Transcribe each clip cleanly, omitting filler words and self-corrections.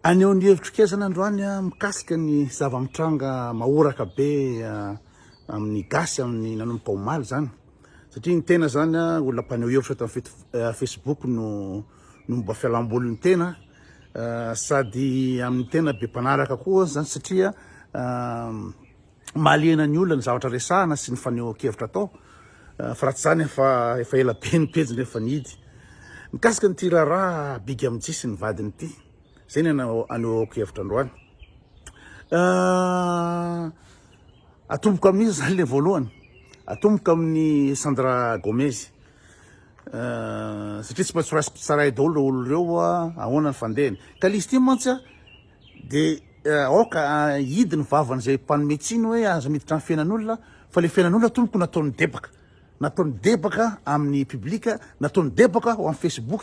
Aneo ny hevitro kezana androany mikasika ny zava-mitranga mahoraka be amin'ny gasy amin'ny nanomboka omaly zany satria ny tena zany olona mpaneho hevitra tamin'ny Facebook no momba fialambolin'ny tena sady amin'ny tena be mpanaraka koa zany satria malena ny olona ny zavatra resahana sy ny faneho-kevitra atao fa raha tsy zany efa ela be ny pejiny efa nihidy mikasika ny tiraraha bigy amin'ity sy ny vadiny ity zay ny aneho-kevitra androany atomboka amin'izy zany le voalohany atomboka amin'ny Sandra Gomez satria tsy maintsy tsaray daholo olo reo ahoana ny fandehany ka izy ity mantsy de aoka hidy ny vavany zay mpanome tsiny hoe azo miditra amin'ny fiainan'olona fa le fiainan'olona tomboko nataony debaka amin'ny publika nataony debaka ao amin'ny Facebook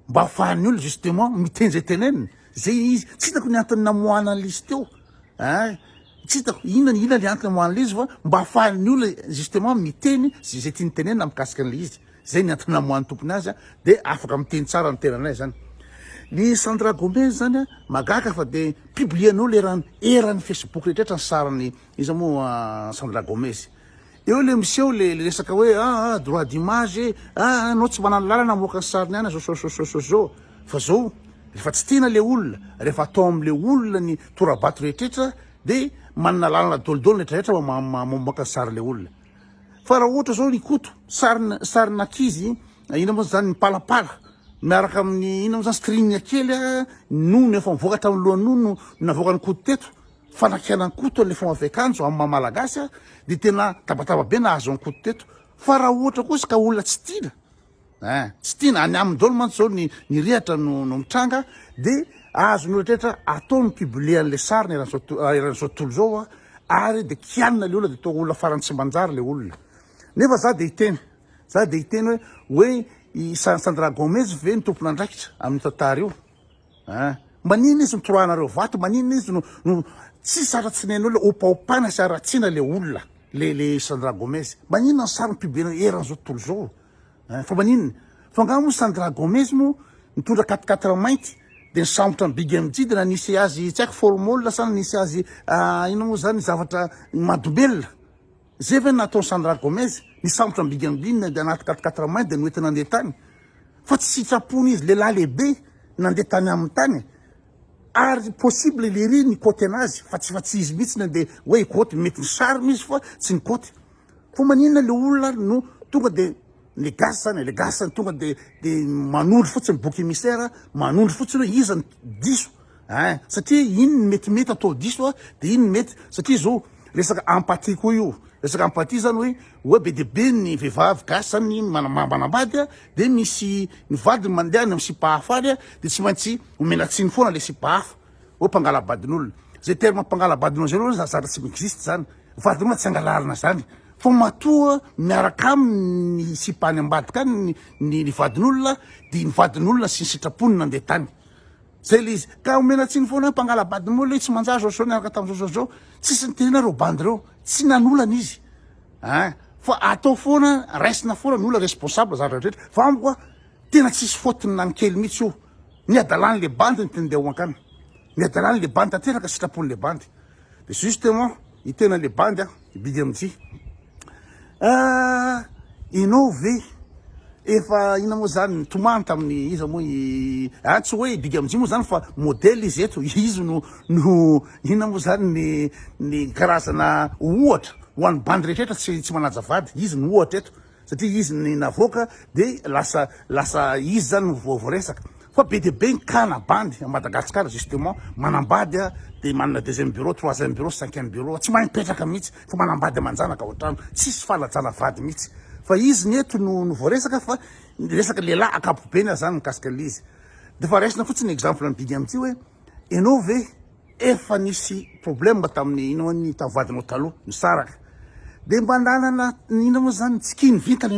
mba ahafahan'ny olona justement mitenjy teneniny zay izy tsy hitako ny antony namoahana an'izy teo tsy hitako inona le antony namoahana an'izy fa mba ahafahan'ny olona justement miteny zay tiany tenenina mikasika an'le izy zay ny antony namoahany tompony azy de afaka miteny tsara ny tenanay zany ny Sandra Gomez zany magaka fa de publian'olo eran'ny Facebook rehetra ny sarany izy moa Sandra Gomez eo le miseho le resaka hoe droit d'image anao tsy manano lalana moka ny sariny any zao fa zao rehefa tsy tiana le olona rehefa atao am'le olona ny torabato rehetrrehetra de manana lalana dolodolo rehetrarehetra mamoaka ny sary le olona fa raha ohatra zao ny koto sarin'ankizy ina moa zany mipalapala miaraka amin'ny ina moa zany string kely nono efa mivoaka tamin'ny lohanono navoaka ny koto teto fanakiana ny koto le fomba fiakanjo amin'ny mamalagasy de tena tabataba be nahazo ny koto teto fa raha ohatra kosa ka olona tsy tiana any amin'ny dolo mantsy zao ny rihatra no mitranga de azo ny rehetrarehetra ataony publier an'le sary eran'izao tontolo zao ary de kianina le olona de atao olona farany tsy manjary le olona nefa za de hiteny hoe i Sandra Gomez ve ny tompona andraikitra amin'ny tantara io manina izy nitorohanareo vato manina izy no tsy sara-tsinen'olona opaopana sy aratsiana le olona le Sandra Gomez manina ny sary publier eran'izao tontolo zao fa maninona fa nga moa Sandra Gomez mo nitondra 4 mainty de nisambotra ny bigy amin'ity de nanisy azy tsy haiko formole sa nanisy azy ino moa zany zavatra madombelona zay ve nataony Sandra Gomez nisambotra ny bigy amin'iny de anaty 4 mainty de noentina nandeha tany fa tsy sitrapony izy lehilahy lehibe nandeha tany amin'ny tany ary possible le ry ny koty anazy fa tsy izy mihitsy de hoe koty mety ny sary mizy fa tsy ny koty fa maninona le olona no tonga de le gasy tonga de manondro fotsiny boky émissaire manondro fotsiny hoe iza ny diso satria iny metimety atao diso de iny mety satria zao resaka empathie koa io resaka empathie zany hoe be de be ny vehivavy gasy zany manambady de misy ny vadiny mandeha ny sipahafa de tsy maintsy omenatsiny foana le sipahafa hoe mpangalabadin'olona zay terme mpangalabadin'olona zay aloha zara tsy existe zany vadin'olona tsy angalarina zany fa matoa miaraka amin'ny sipahany ambadika any ny vadin'olona de ny vadin'olona sy ny sitrapony nandeha tany zay le izy ka omenatsiny foana mpangalabadin'olona tsy manjary zao niaraka tamin'zao tsisy ny tenenareo bandy reo tsy nanolana izy fa atao foana raisina foana ny olona responsable zavatra rehetra fa amikoa tena tsisy fotony nanikely mihitsy io ny adalany le bandy ny teny dehoankany ny adalany le bandy tanteraka sitrapony le bandy de justement hitena le bandy bigy amin'ity ianao ve efa ina moa zany tomany tamin'ny iza moa tsy hoe bigy amin'zy moa zany fa modèle izy eto izy no ina moa zany ny karazana ohatra ho an'ny bandy rehetrarehetra tsy manaja vady izy ny ohatra eto satria izy ny navoaka de lasa izy zany voresaka fa be de be ny kana bandy a Madagasikara justement manambady de manana 2e bureau 3e bureau 5e bureau tsy mahay mipetraka mihitsy fa manambady amanjanaka ao an-trano tsisy falajana vady mihitsy fa izy ny eto no voaresaka fa resaka lehilahy akapobeny zany mikasika an'izy de fa raisina fotsiny exemple ny bigy amin'ity hoe ianao ve efa nisy problème tamin'ny ino ny tamin'ny vadinao taloha misaraka de mba nanana ina moa zany tsy kiny vintana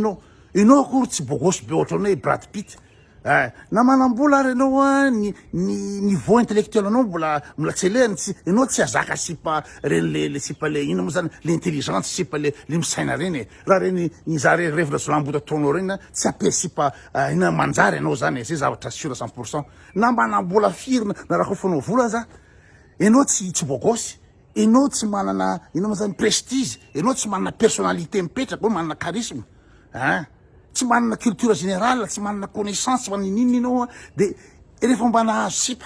ianao akory tsy bogosy be ohatra hoe Brad Pitt na manam-bola ary ianao a ny niveau intellectuel anao mbola tsy lehany tsy ianao tsy azaka sipa reny le sipa le ina moa zany le intelligence sipa le misaina reny raha reny za revina zolambota taonao reny tsy apia sipa ina manjary ianao zany zay zavatra sûr 100%. Na manam-bola firy na raha kofa anao vola za ianao tsy bogosy, ianao tsy manana ina moa zany prestige, ianao tsy manana personnalité mipetraka hoe manana charisme tsy manana culture générale, tsy manana connaissance fa ninina ianao de rehefa mba nahazo sipa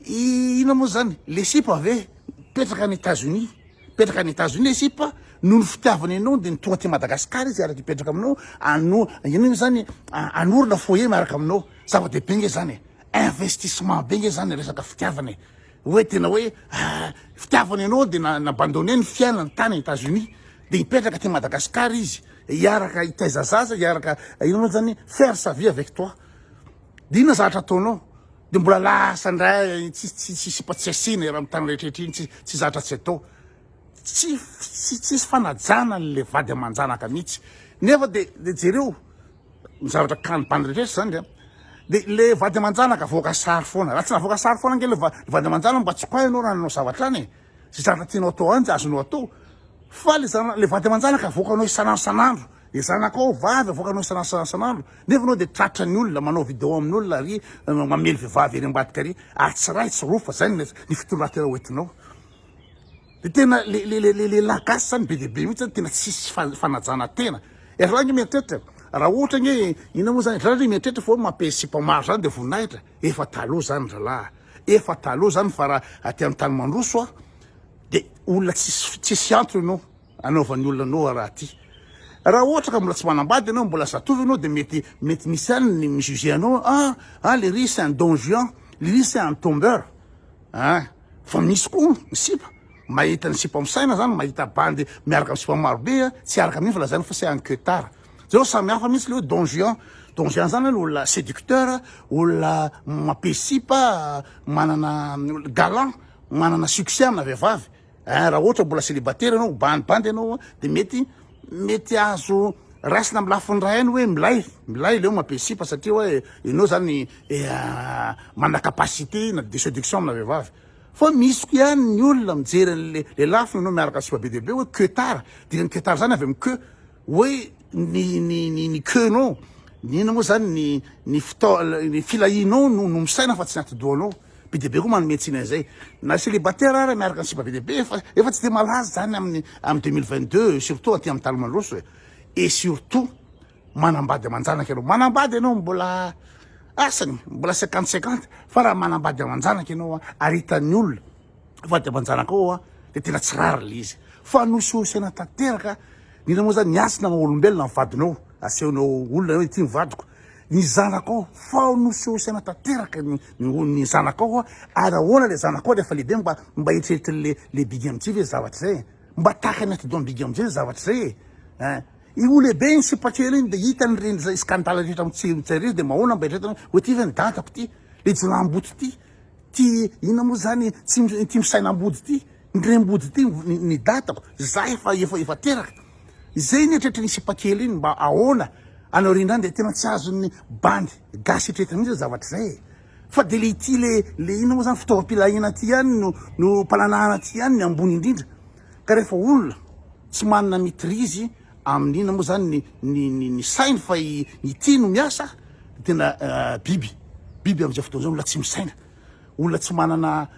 ina moa zany le sipa ave petraka any États-Unis le sipa noho ny fitiavana ianao de ny tonga ty Madagasikara izy araka ipetraka aminao ino zany anorona foyer miaraka aminao zava-dehibe nge zany investissement be nge zany resaka fitiavana hoe tena hoe fitiavana ianao de nabandonné ny fiainany tany États-Unis de ipetraka ty Madagasikara izy iaraka itaiza zaza iaraka ino moa zany faire sa vie avec toi de ina zavatra ataonao de mbola lasa ndray tsy sipa tsy asina raha mitany rehetrarehetra iny tsy zavatra tsy atao tsy fanajana le vady aman-janaka mihitsy nefa de jereo ny zavatra kany bany rehetrarehetra zany de le vady aman-janaka voaka sary foana raha tsy navoaka sary foana nge le vady aman-janaka mba tsy koa ianao raha nanao zavatra any zay zavatra tianao atao any azonao atao fa le vady aman-janaka voakanao isanandro de zanakao vavy avoakanao isanandro nefa anao de tratra ny olona manao vidéo amin'olona ry mamely vehivavy ery ambadika ry tsy ray tsy rofa zany ny fitondratena hoentinao de tena le lagasy zany be dehibe mihitsy zany tena tsisy fanajana tena raha nge mieritreritra raha ohatra nge ina moa zany raha nge mieritreritra fo mampesipa maro zany de voninahitra efa taloha zany ralahy efa taloha zany fa raha aty amin'ny tany mandroso de olona tsisy antro ianao anaovan'ny olona anao raha ty raha ohatra ka mbola tsy manambady ianao mbola zatovy ianao de mety misy any ny mijuge anao le riz c'est un don juan le riz c'est un tombeur fa misy koa ny sipa mahita ny sipa misaina zany mahita bandy miaraka amin'ny sipa marobe tsy araka amin'iny fa lazany fa c'est un queutard zao samihafa mihitsy le hoe don juan zany olona séducteur olona mampesipa manana galant manana succès amina vehivavy raha ohatra mbola célibataire ianao bandy ianao de mety azo rasina amin'ny lafiny ray any hoe milay leo mampesipa satria hoe ianao zany manana capacité na de séduction amina vehivavy fa misy ko ihany ny olona mijery le lafiny ianao miaraka sipa be dehibe hoe queutard dinany queutard zany avy amin'ny queue hoe ny queunao nina moa zany ny filahinao no misaina fa tsy natidoanao be dehibe koa manometsina an'izay na célibataire ara miaraka ny sipa be dehibe efa tsy de malaza zany amin'ny 2022 surtout aty amin'ny tany mandroso et surtout manambady aman-janaka ianao manambady ianao mbola asany mbola 50-50 fa raha manambady aman-janaka ianao aritan'ny olona vady aman-janaka ao de tena tsy rary le izy fa nososena tanteraka nina moa zany niasina maolombelona mivadinao asehonao olona hoe ty mivadiko ny zanakao fa nososena tanteraka ny zanakao ary ahoana le zanakao rehefa lehibe mba hitreritry le bigy amitsy ve zavatra zay mba tahaka ny atidoan'ny bigy amitsy zavatra zay i olehibe ny sipakely iny de hitany reny zay scandale rehetra mitseriry de mahoana mba hitretana hoe ty ve ny datako ty le jolamboty ty ina moa zany ty misainambody ty ny rembody ty ny datako za efa teraka zay ny etretry ny sipakely iny mba ahoana anao rindrany de tena tsy azony bandy gasy etretra mihitsy zavatra zay fa de le ity le ina moa zany fitaovam-pilahina ty ihany no mpananahana ty ihany ny ambony indrindra ka rehefa olona tsy manana maîtrise amin'ina moa zany ny sainy fa ity no miasa tena biby am'izay fotoana zao olona tsy misaina olona tsy manana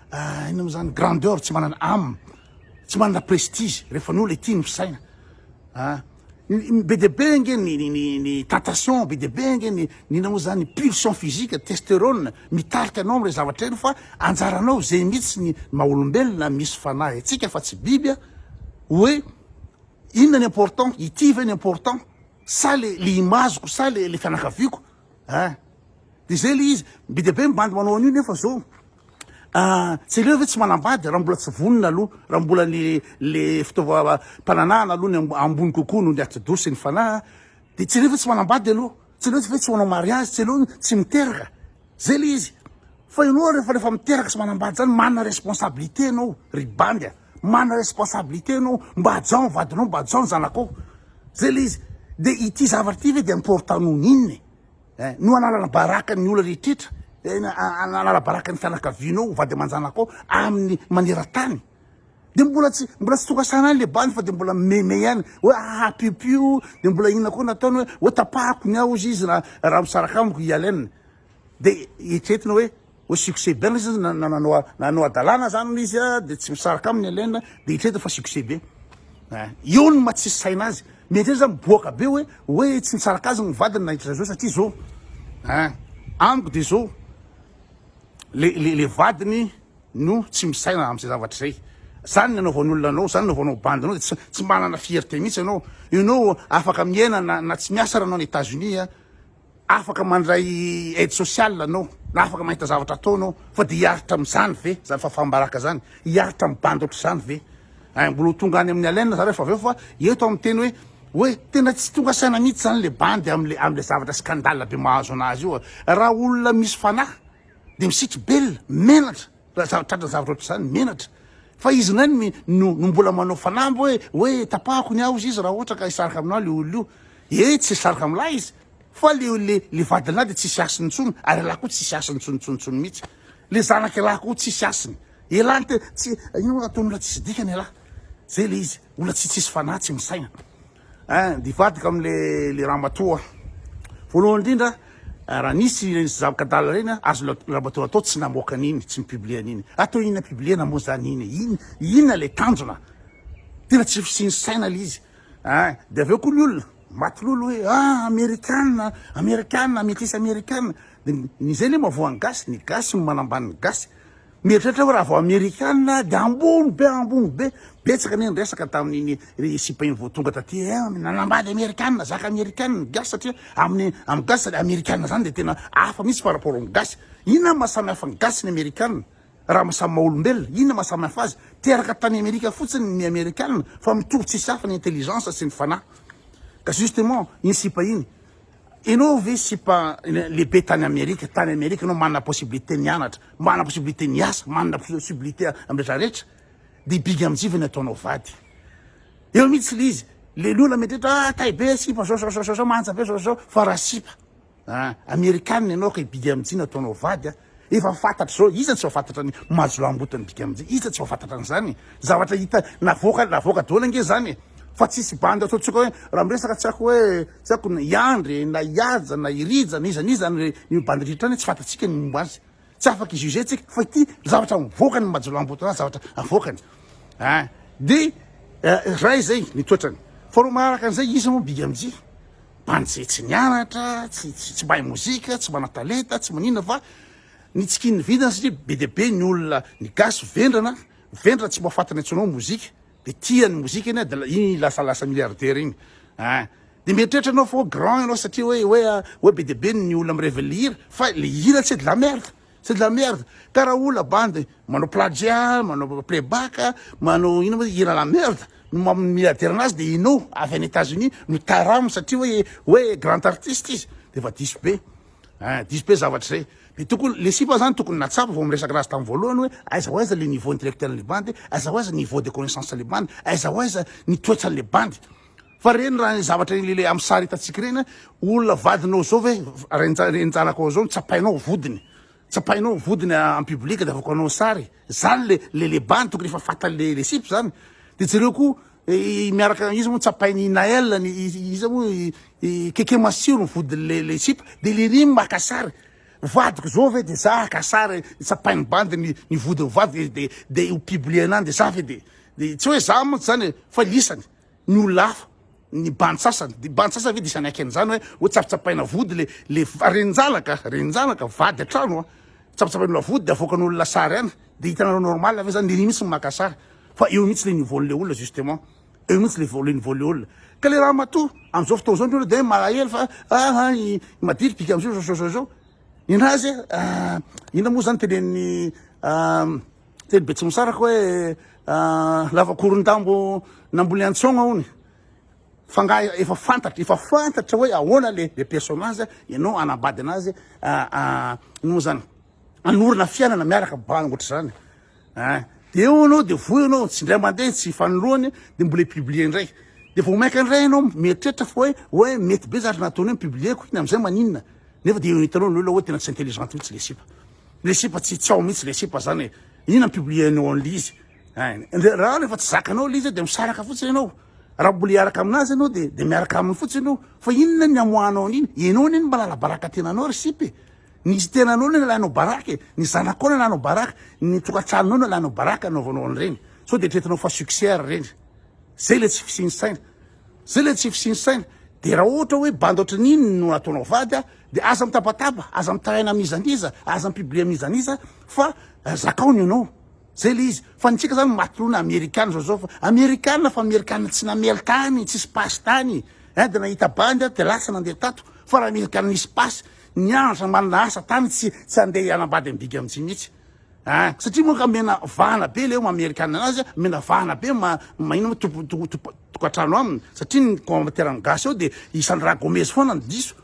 ina moa zany grandeur tsy manana âme tsy manana prestige rehefa ny olona ity no misaina be dehibe nge ny tentation be dehibe nge nina moa zany pulsion physique testérone mitarika anao am'le zavatra eny fa anjaranao zay mihitsy ny maha-olombelona misy fanahy atsika fa tsy biby hoe inona ny important ity ve ny important sa le imazoko sa le fianakaviako de zay le izy be dehibe mibandy manao an'io nefa zao tsy leo ve tsy manambady raha mbola tsy vonona aloha raha mbola le fitaova mpananahana aloha ny ambony kokoa no ny atsidosy ny fanahy de tsy leo ve tsy manambady aloha tsy leo ve tsy manao mariage tsy leo tsy miteraka zay le izy fa ianao rehefa miteraka sy manambady zany manana responsabilité anao ry bandy manana responsabilité anao mba ajao vadinao mba ajao ny zanakao zay le izy de ity zavatra ty ve de important noho n'inony no analana baraka ny olona rehetrretra anala baraka ny fianakavianao vady aman-janakao amin'ny maneran-tany de mbola tsy tokasana any le bandy fa de mbola meme ihany hoe piopio de mbola inona koa nataony hoe tapahako ny ao izy raha misaraka amiko ialaina de itretina hoe succès be izy nanao adalana zany izy de tsy misaraka aminy alaina de itretina fa succès be eo ny matsisy saina azy mety zany miboaka be hoe tsy misaraka azy ny vadiny nahitra zao satria zao amiko de zao le vadiny no tsy misaina am'zay zavatra zay zany nanaovan'olona anao zany nanaovanao bandy anao de tsy manana fierté mihitsy ianao afaka miaina na tsy miasa ranao any États-Unis afaka mandray aide sociale anao na afaka mahita zavatra ataonao fa de hiaritra am'zany ve zany fafambaraka zany hiaritra amy bandy ohatry zany ve mbola tonga any amin'ny alaina zareo fa aveo fa eto amin'ny teny hoe tena tsy tonga saina mihitsy zany le bandy am'le zavatra scandale be mahazo anazy io raha olona misy fanahy de misitry belona menatra tratra zavatra ohatry zany menatra fa izy nany no mbola manao fanamby hoe tapahako ny ao izy raha ohatra ka hisaraka aminao le olo io tsy hisaraka amilay izy fa le vadinahy de tsisy asiny ntsony ary alahy koa tsisy asiny tsonitsonitsony mihitsy le zanaky alahy koa tsisy asiny elany tsy ino ataon'olona tsisy dikany alahy zay le izy olona tsisy fanahy tsy misaina de vadika am'le ramatoa voalohany indrindra raha nisy zavakadala reny azo ramatoa atao tsy namoaka an'iny tsy mipublie an'iny atao inona publiena moa zany iny inona le tanjona tena tsy sy saina le izy de aveo koa ny olona maty lolo hoe amerikanina métisse amerikanina de nizay le mavoan'ny gasy ny gasy no manambany ny gasy mieritreritra hoe raha vao amerikanina de ambony be betsaka ny resaka tamin'iny sipa iny voatonga taty nanambady amerikanina zaka amerikanina gasy satria amin'ny gasy amerikanina zany de tena hafa mihitsy par rapport amin'ny gasy inona mahasamy hafa ny gasy ny amerikanina raha mahasamy maha-olombelona inona mahasamy hafa azy teraka tany amerika fotsiny ny amerikanina fa mitovy tsisy hafa ny intelligence sy ny fanahy ka justement iny sipa iny ianao ve sipa lehibe tany amerika anao manana possibilité ny anatra manana possibilité ny asa manana possibilité amretrarehetra de bigy amijivany ataonao vady eo mihitsy le izy le lola metrehtra taibe sipa zao manja be zao fa raha sipa amerikanina ianao ka bigy amijiny ataonao vady efa fantatra zao iza tsy fantatra ny mazo lambotany bigy amijiny iza tsy fantatra an'izany zavatra hita navoaka daholo ange zany fa tsisy bandy ataotsika hoe raha miresaka tsy ako hoe tsy ako iandry na iaja na irija na izaniza ny bandy rehetra any tsy fantatsika ny momba azy tsy afaka ijuge tsika fa ity zavatra mivoaka ny majolambotana zavatra avoakany de ray zay ny toetrany fa ro maharaka an'izay izy moa bigy amiji bandy zay tsy nianatra tsy mahay mozika tsy mana talenta tsy manina fa ny tsikin'ny vidana satria be de be ny olona ny gasy vendrana tsy mahafantany antsonao mozika de tiany mozika iny de iny lasalasa milliardaire iny de mieritreritra anao fa grand ianao satria hoe be de be ny olona mireveille hira fa le hira c'est de la merde ka raha olona bandy manao plagiat manao playback manao ino moa hira la merde no milliardaire anazy de inao avy any États-Unis no taramo satria hoe grand artiste izy de fa diso be zavatra zay de tokony le sipa zany tokony natsapa vao miresaka razy tamin'ny voalohany hoe aiza ho aiza le niveau intellectuel le bandy aiza ho aiza niveau de connaissance le bandy aiza ho aiza ny toetra le bandy fa reny raha zavatra le amy sary hitatsika reny olona vadinao zao ve renjanakao zao tsapainao vodiny en public de avoko anao sary zany le bandy tokony efa fantany le sipa zany de jereo koa miaraka izy moa tsapainy Naël izy moa keke masiro ny vodiny le sipa de le rimy makasary vadiko zao ve de za kasary tsapainy bandy ny vodiny vady de ho publie anany de za ve de tsy hoe za moa zany fa lisany ny olona hafa ny bandy sasany de bandy sasany ve de isany aky an'izany hoe tsapitsapaina vody le renjanaka vady atrano tsapitsapain'olona vody de avoakan'olona sary any de hitanao normal ave zany le mihitsy makasary fa eo mihitsy le niveaun'le olona justement eo mihitsy le niveau le olona ka le raha matoa am'izao fotoana zao ny olona de malahelo fa madily pika am'zao zao inazy ina moa zany tenen'ny teny betsy misaraka hoe lavakorondambo namboly antsogna hony fanga efa fantatra hoe ahoana le personnage ianao anambady anazy ino zany anorina fiainana miaraka bany ohatry zany de eo anao de voy anao tsy indray mandeha tsy fanoloany de mbola publier ndray de vao maika ndray anao mieritreritra fa hoe mety be zatra nataony hoe publieko iny am'izay maninona nefa dia hitanao ny olona hoe tena tsy intelligente mihitsy le sipa tsy ao mihitsy le sipa zany ina publienao an'izy raha lefa tsy zakanao le izy de misaraka fotsiny ianao raha mbola hiaraka aminazy ianao de miaraka aminy fotsiny ianao fa inona ny amoanao an'iny ianao niny mbalala baraka tenanao ry sipy nisy tenanao ny alanao baraka ny zanakao ny alanao baraka ny tokantranonao ny alanao baraka anaovanao an'ireny so de tretinao fa succès reny zay le tsy fisinsaina zay le tsy fisinsaina de raha ohatra hoe banda ohatran'iny no ataonao vady de aza mitabataba aza mitaraina mizaniza aza mipiblia mizaniza fa zakaony ianao zay le izy fa nitsika zany matolona amerikana zao fa amerikana fa amerikana tsy namely tany tsisy pasy tany de nahita bandy de lasa nandeha tato fa raha amerikana nisy pasy niandra manana asa tany tsy andeha hianambady ambigy amitsy mihitsy satria moa ka mena vahana be leo maamerikana anazy mena vahana be maino tokantrano aminy satria ny commentaire gasy ao de isan'ny raha gomezy foana ny diso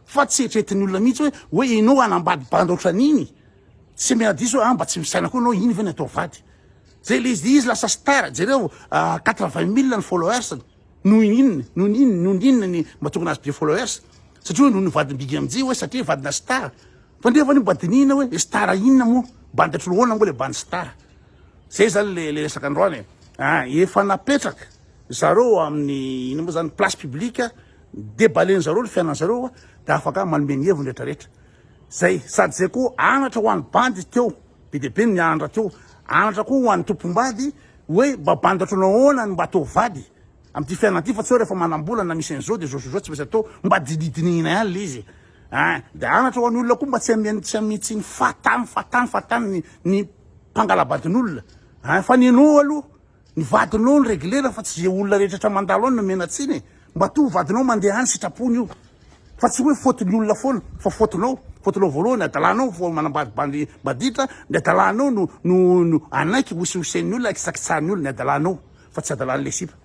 fa tsy etretin'ny olona mihitsy hoe ianao anambady bandy ohatran'iny tsy mena diso mba tsy misaina koa anao iny ve ny atao vady zay le izy lasa star jereo 80,000 ny followers noho inona ny mahatonga azy be followers satria noho ny vadimbigy am'jay hoe satria vadina star fa ndefa ny badinina hoe star inona moa bandy atroloana moa le bandy star zay zany le resaka androany efa napetraka zareo amin'ny ina moa zany place publique débalainy zareo le fiainana zareo de afaka manome ny heviny rehetrarehetra zay sady zay koa anatra ho an'ny bandy teo be deabe ny anatra teo anatra koa ho an'ny tompombady hoe mba bandy atronao ahoana mba atao vady am'ty fiainana ty fa tsy hoe rehefa manam-bolana misy an'izao de zao tsy maintsy atao mba dinidinina ihany le izy de anatra ho an'ny olona koa mba tsy amitsy ny fatany ny mpangalabadin'olona fa ny anao aloha ny vadinao ny réglera fa tsy ze olona rehetratra mandalo any no mena tsiny mba to vadinao mandeha any sitrapony io fa tsy hoe fotony olona foana fa fotinao voalohany adalanao fo manambadibandy baditra ny adalanao no anaiky hosihosen'ny olona kisakitsahany olona ny adalanao fa tsy adalan'le sipa